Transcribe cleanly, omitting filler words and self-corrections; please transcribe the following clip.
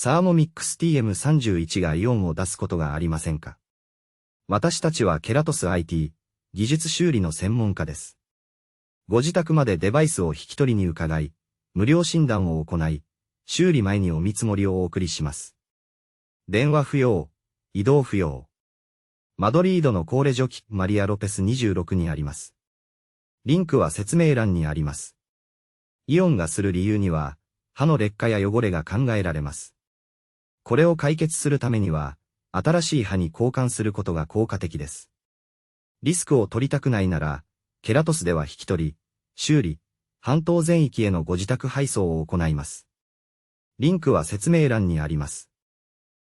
サーモミックス TM31 がイオンを出すことがありませんか？私たちはケラトス IT、技術修理の専門家です。ご自宅までデバイスを引き取りに伺い、無料診断を行い、修理前にお見積もりをお送りします。電話不要、移動不要。マドリードのコーレジョキマリア・ロペス26にあります。リンクは説明欄にあります。イオンがする理由には、歯の劣化や汚れが考えられます。これを解決するためには、新しい歯に交換することが効果的です。リスクを取りたくないなら、ケラトスでは引き取り、修理、半島全域へのご自宅配送を行います。リンクは説明欄にあります。